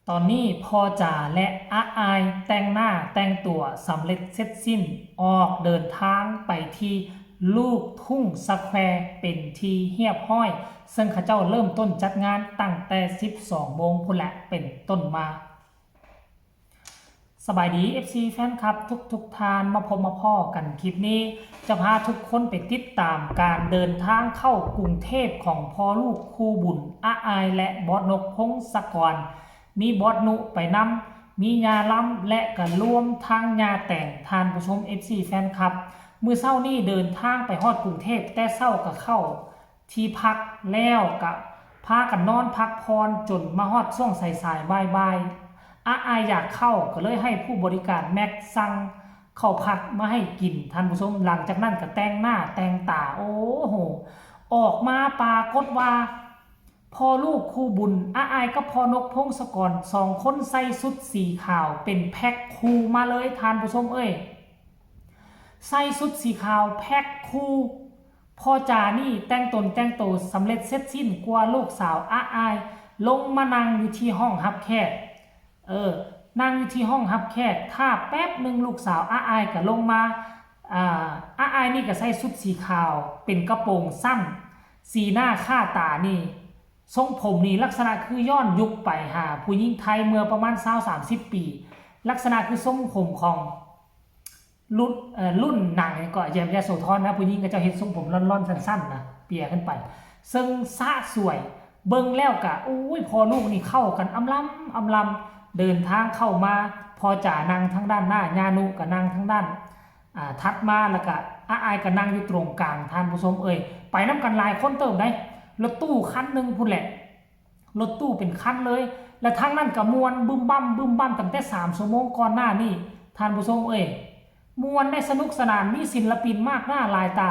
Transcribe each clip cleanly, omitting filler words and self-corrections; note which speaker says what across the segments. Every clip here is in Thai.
Speaker 1: ตอนนี้พ่อจ่าและอาอายแต่งหน้าแต่งตัวสำเร็จเสร็จสิ้นออกเดินทางไปที่ลูกทุ่งสแควร์เป็นทีเรียบร้อยซึ่งเขาเจ้าเริ่มต้นจัดงานตั้งแต่ 12 โมงพุ่นแหละเป็นต้นมาสบายดี FC แฟนคลับทุกทานมาพบมาพ่อกันคลิปนี้จะพาทุกคนไปติดตามการเดินทางเข้ากรุงเทพของพ่อลูกคู่บุญอาอายและบอสนกพงศกรมีบอสนุไปนำมียาล้ำและกันรวมทางยาแต่งทานผู้ชม FC แฟนคลับมือเศร้านี่เดินทางไปฮอดกรุงเทพแต่เศร้ากับเข้าที่พักแล้วกับพากันนอนพักพรจนมาฮอดช่วงสายๆบ่ายอาอายอยากเข้าก็เลยให้ผู้บริการแม็กสั่งข้าวผัดมาให้กินท่านผู้ชมหลังจากนั้นก็แต่งหน้าแต่งตาโอ้โหออกมาปรากฏว่าพ่อลูกคู่บุญอาอายกับพ่อนกพงศกรสองคนใส่ชุดสีขาวเป็นแพ็คคู่มาเลยท่านผู้ชมเอ้ยใส่ชุดสีขาวแพ็คคู่พ่อจ่านี่แต่งตนแต่งตัวสำเร็จเสร็จสิ้นกว่าลูกสาวอาอายลงมานั่งอยู่ที่ห้องรับแขกนั่งอยู่ที่ห้องรับแขกถ้าแป๊บหนึ่งลูกสาวอาอายก็ลงมาอาอายนี่ก็ใส่ชุดสีขาวเป็นกระโปรงสั้นสีหน้าค่าตานี่ทรงผมนี่ลักษณะคือย้อนยุคไปหาผู้หญิงไทยเมื่อประมาณ20-30 ปีลักษณะคือทรงผมของรุ่นหนังก็แยมยโสธรนะผู้หญิงก็จะเห็นทรงผมร่อนๆสั้นๆนะเปียขึ้นไปซึ่งสะสวยเบิ่งแล้วกะโอ้ยพอลูกนี่เข้ากันอำลำเดินทางเข้ามาพอจ่านั่งทั้งด้านหน้าญานุก็นั่งทั้งด้านทัดมาแล้วก็อาอายก็นั่งอยู่ตรงกลางท่านผู้ชมเอ่ยไปน้ำกันหลายคนเติมได้รถตู้คันหนึ่งพุ่นแหละรถตู้เป็นคันเลยและทั้งนั้นก็มวนบึ้มบั้มตั้งแต่3 ชั่วโมงก่อนหน้านี่ท่านผู้ชมเอ่ยมวนได้สนุกสนานมีศิลปินมากหน้าหลายตา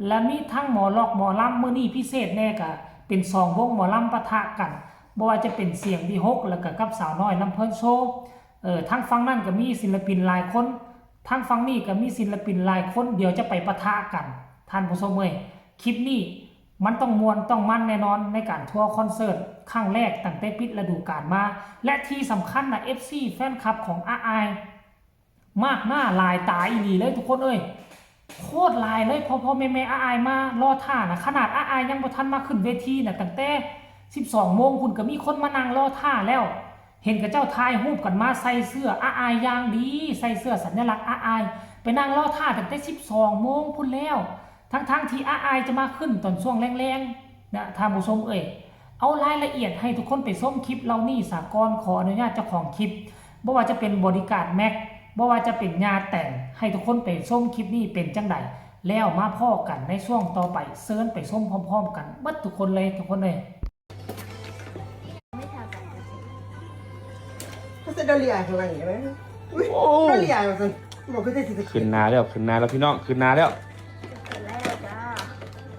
Speaker 1: และมีทั้งหมอลอกหมอลำมื้อนี้พิเศษแน่กะเป็น2 วงหมอลำปะทะกันบ่ว่าจะเป็นเสียงดีฮกแล้วก็กับสาวน้อยลำเพิ่นโชว์ทั้งฝั่งนั้นก็มีศิลปินหลายคนทั้งฝั่งนี้ก็มีศิลปินหลายคนเดี๋ยวจะไปปะทะกันท่านผู้ชมเอ้ยคลิปนี้มันต้องมวนต้องมันแน่นอนในการทัวร์คอนเสิร์ตครั้งแรกตั้งแต่ปิดฤดูกาลมาและที่สำคัญนะ FC แฟนคลับของอาอายมากหน้าลายตาอีหลีเลยทุกคนเอ้ยโคตรลายเลยพอแม่อาอายมารอท่านะขนาดอาอายยังบ่ทันมาขึ้นเวทีนะตั้งแต่12 โมงคุณก็มีคนมานั่งรอท่าแล้วเห็นกับเจ้าทายรูปกันมาใส่เสื้ออาอายอย่างดีใส่เสื้อสัญลักษณ์อาอายไปนั่งรอท่าตั้งแต่12 โมงพุ่นแล้วทั้งที่อาอายจะมาขึ้นตอนช่วงแรงๆนะท่านผู้ชมเอ่ยเอารายละเอียดให้ทุกคนไปชมคลิปเรานี่สากลขออนุญาตเจ้าของคลิปบ่ว่าจะเป็นบริการแม็กบ่ว่าจะเป็นญาแต่งให้ทุกคนไปชมคลิปนี้เป็นจังใดแล้วมาพ่อกันในช่วงต่อไปเซิร์นไปชมพร้อมๆกันเบิดทุกคนเลย
Speaker 2: เขาจะเดลียข้างหลังอย่างไรอุ้ยเดลียมันบอกคือจะสิ
Speaker 3: ขึ้นนาแล้วพี่น้องขึ้นนาแล้ว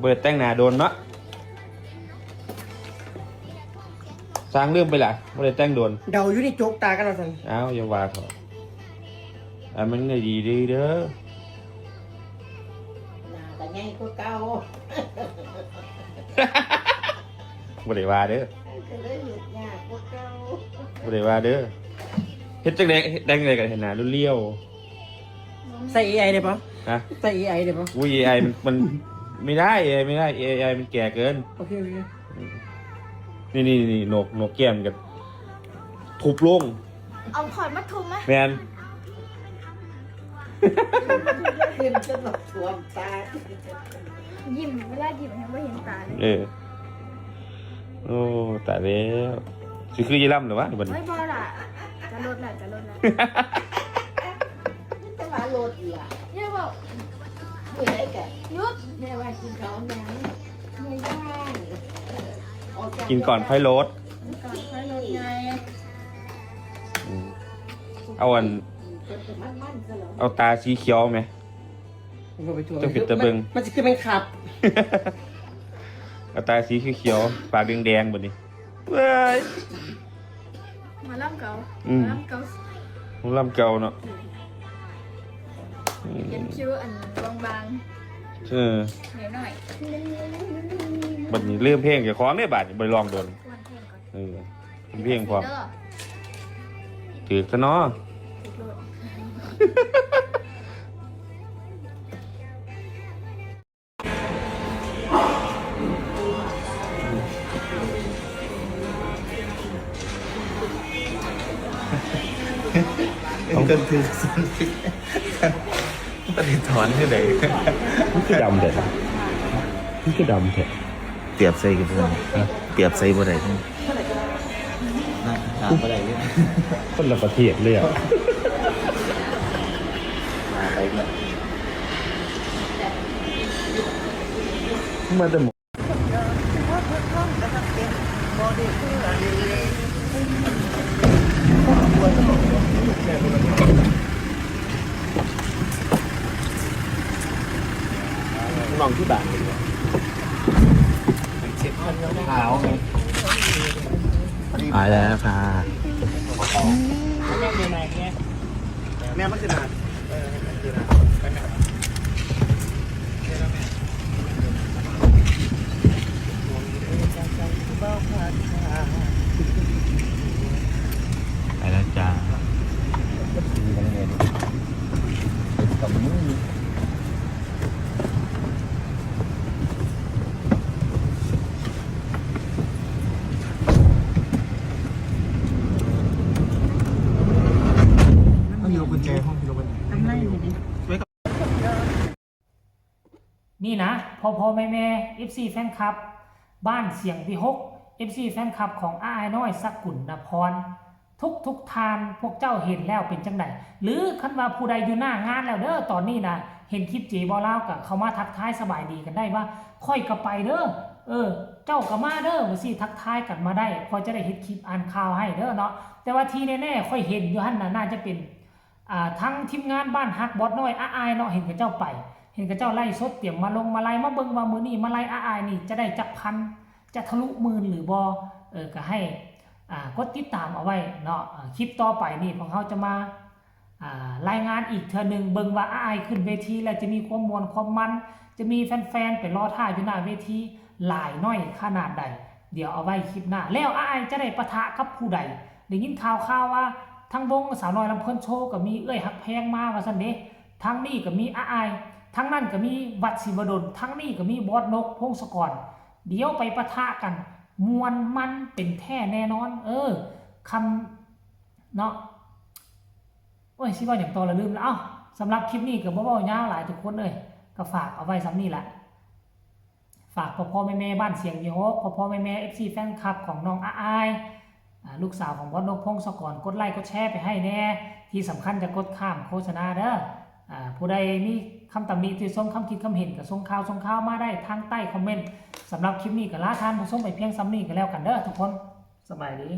Speaker 3: เบิดแต่งหนาโดนเนาะสร้างเรื่องไปละไม่ได้แต่งโดน
Speaker 2: เดาอยู่ในโจกตากันเราสัน
Speaker 3: อ้าวอย่าว่าเถอะมันก็ดีเด้อ
Speaker 2: แต่ไงก็เก่า
Speaker 3: บ่ได้ว่าเด้อ
Speaker 2: ก็เลยหยุดยากก็เก่า
Speaker 3: บ่ได้ว่าเด้อเฮ็ดจังได๋แต่งได๋กันเห็นหน้ารุ่นเลี้ยว
Speaker 2: ใส่ AI ได้ปะ
Speaker 3: ฮะ
Speaker 2: ใส่ AI ได้ปะ
Speaker 3: อุ้ย AI มันไม่ได้ AI ไม่ได้ AI มันแก่เกิน
Speaker 2: โอเค
Speaker 3: นี่นกแก้มกันทุบลง
Speaker 4: เอาขอนมาทุบไหม
Speaker 3: แมน
Speaker 2: เห็นจนหลับสวมตา
Speaker 4: ยิ้มเวลายิ้มยังไม่เห็นตาเลย
Speaker 3: โอ้ตายแล้วสิคือยีร่ำหรือวะบัดนี้
Speaker 4: ไม่พอละจะลดละ
Speaker 2: จะมาโหลดอีกอ่ะ
Speaker 4: เนี่ยบอก
Speaker 2: ไม่ได้แก
Speaker 4: ยุด
Speaker 2: แม่ว่ากินข้าวแม่ไม่ได้
Speaker 3: กินก่อนค่อยลด
Speaker 4: ก่อนค่อยลดไง
Speaker 3: เอาตาสีเขียวไหมจะปิดตะเบิง
Speaker 2: มันจะคือเป็นขับ
Speaker 3: เอาตาสีเขียวปากแดงๆแบบนี้เว้ย
Speaker 4: มาล่ำเก่า
Speaker 3: ผมล่ำเก่าเนาะ
Speaker 4: เป็นคิ้วอันบางหน่อย
Speaker 3: บัดนี้เริ่มเพลงอย่าคล้องได้บาดไปลองโดนเพลงพอ ถือซะเนาะ
Speaker 4: โลด
Speaker 5: จนถือสันติไปถอนให้ไหน
Speaker 3: นี่คือดำเด็ดนี่คือดำเด็ด
Speaker 5: เปรียบใส่กับผมเปรียบใส่บ่ได้นะถามบ่ได้เลย
Speaker 3: คนละประเทศเลยอ่ะ
Speaker 5: ไปเลย
Speaker 3: มาแต่หมด
Speaker 5: มองที่บ้านเลยขาวหายแล้วค่ะแม่มันคือนาดไปแล้วจ้ากับมือต้องยกกุญแจห้องที่เราไป
Speaker 1: นี่นะพ่อแม่ FC แฟนคลับ บ้านเสียงที่6 FC แฟนคลับของอ้ายน้อยสกุลนพรทุกทานพวกเจ้าเห็นแล้วเป็นจังไดหรือคันว่าผู้ใดอยู่หน้างานแล้วเด้อตอนนี้นะเห็นคลิปเจบ่เล่ากับเขามาทักทายสบายดีกันได้ว่าค่อยก็ไปเด้อเจ้าก็มาเด้อว่าสิทักทายกันมาได้พอจะได้เห็นคลิปอ่านข่าวให้เด้อเนาะแต่ว่าที่แน่ๆค่อยเห็นอยู่หั่นน่าจะเป็นทั้งทีมงานบ้านฮักบอสน้อยอ้ายเนาะเห็นกับเจ้าไปเห็นกับเจ้าไล่สดเตรียมมาลงมาไล่มาเบิ่งว่ามื้อนี้มาไล่อ้ายนี่จะได้จักพันจะทะลุหมื่นหรือบ่ก็ให้กดติดตามเอาไว้เนาะคลิปต่อไปนี่พวกเขาจะมารายงานอีกเทื่อนึงเบิ่งว่าอ้ายขึ้นเวทีแล้วจะมีความมวลความมันจะมีแฟนๆไปรอท่าอยู่หน้าเวทีหลายน้อยขนาดใดเดี๋ยวเอาไว้คลิปหน้าแล้วอ้ายจะได้ปะทะกับผู้ใดได้ยินข่าวว่าทั้งวงสาวน้อยลำเพิ่นโชว์ก็มีเอ้ยฮักแพงมาว่าซั่นเด้ทั้งนี้ก็มีอ้ายทั้งนั้นก็มีวัดศิวดลทั้งนี้ก็มีบอสนกพงศกรเดี๋ยวไปปะทะกันมวลมันเป็นแท้แน่นอนคำเนาะโอ้ยสิว่าอย่างต่อละลืมแล้วสำหรับคลิปนี้ก็บ่เว้ายาวหลายทุกคนเลยก็ฝากเอาไว้ซ้ำนี่แหละฝากพ่อแม่บ้านเสียงยี่ฮกพ่อแม่ FC แฟนคลับของน้องอ้ายลูกสาวของบอสนกพงศกรกดไลค์กดแชร์ไปให้แน่ที่สำคัญจะกดข้ามโฆษณาเด้อผู้ใดมีคำตำหนิที่ส่งคำคิดคำเห็นกับส่งข่าวมาได้ทางใต้คอมเมนต์สำหรับคลิปนี้ก็ลาทานผู้ชมไปเพียงซ้ำนี้ก็แล้วกันเด้อทุกคนสบายดี